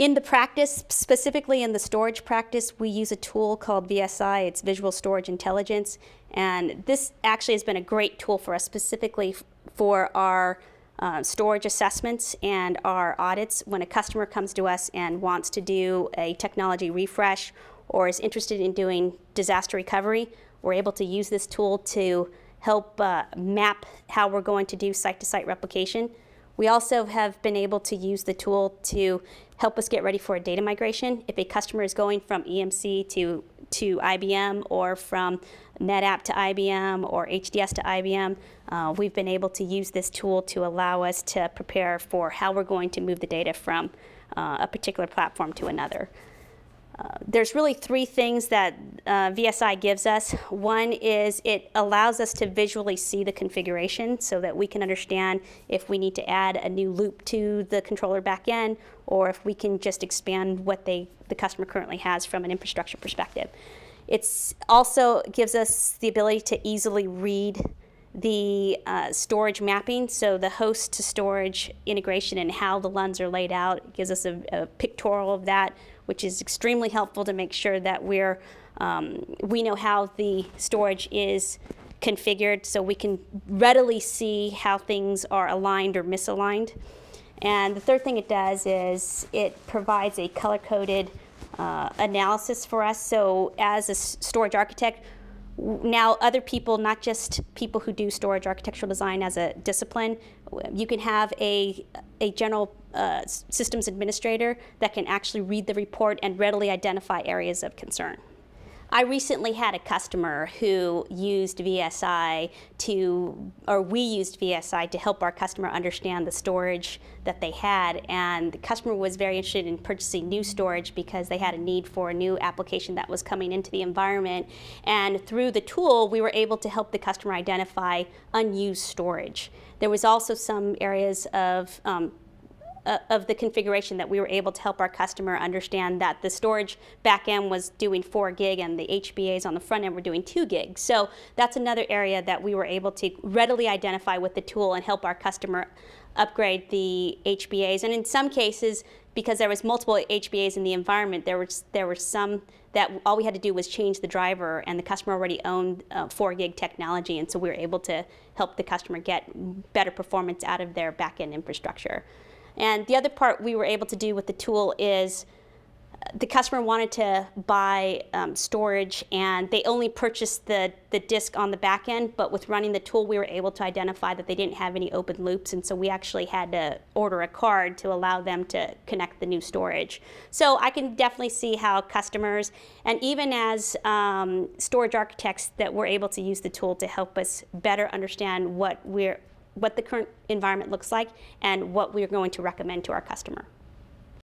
In the practice, specifically in the storage practice, we use a tool called VSI. It's Visual Storage Intelligence. And this actually has been a great tool for us, specifically for our storage assessments and our audits. When a customer comes to us and wants to do a technology refresh or is interested in doing disaster recovery, we're able to use this tool to help map how we're going to do site-to-site replication. We also have been able to use the tool to help us get ready for a data migration. If a customer is going from EMC to IBM or from NetApp to IBM or HDS to IBM, we've been able to use this tool to allow us to prepare for how we're going to move the data from a particular platform to another. There's really three things that VSI gives us. One is it allows us to visually see the configuration so that we can understand if we need to add a new loop to the controller backend or if we can just expand what the customer currently has from an infrastructure perspective. It also gives us the ability to easily read the storage mapping, so the host to storage integration and how the LUNs are laid out. It gives us a pictorial of that, which is extremely helpful to make sure that we know how the storage is configured, so we can readily see how things are aligned or misaligned. And the third thing it does is it provides a color-coded analysis for us. So as a storage architect, now other people, not just people who do storage architectural design as a discipline, you can have a general systems administrator that can actually read the report and readily identify areas of concern. I recently had a customer who used VSI we used VSI to help our customer understand the storage that they had, and the customer was very interested in purchasing new storage because they had a need for a new application that was coming into the environment. And through the tool, we were able to help the customer identify unused storage. There was also some areas of the configuration that we were able to help our customer understand that the storage backend was doing 4 gig and the HBAs on the front end were doing 2 gig. So that's another area that we were able to readily identify with the tool and help our customer upgrade the HBAs. And in some cases, because there was multiple HBAs in the environment, there were some that all we had to do was change the driver, and the customer already owned 4 gig technology, and so we were able to help the customer get better performance out of their backend infrastructure. And the other part we were able to do with the tool is the customer wanted to buy storage, and they only purchased the disk on the back end, but with running the tool we were able to identify that they didn't have any open loops, and so we actually had to order a card to allow them to connect the new storage. So I can definitely see how customers, and even as storage architects, that we're able to use the tool to help us better understand what the current environment looks like and what we're going to recommend to our customer.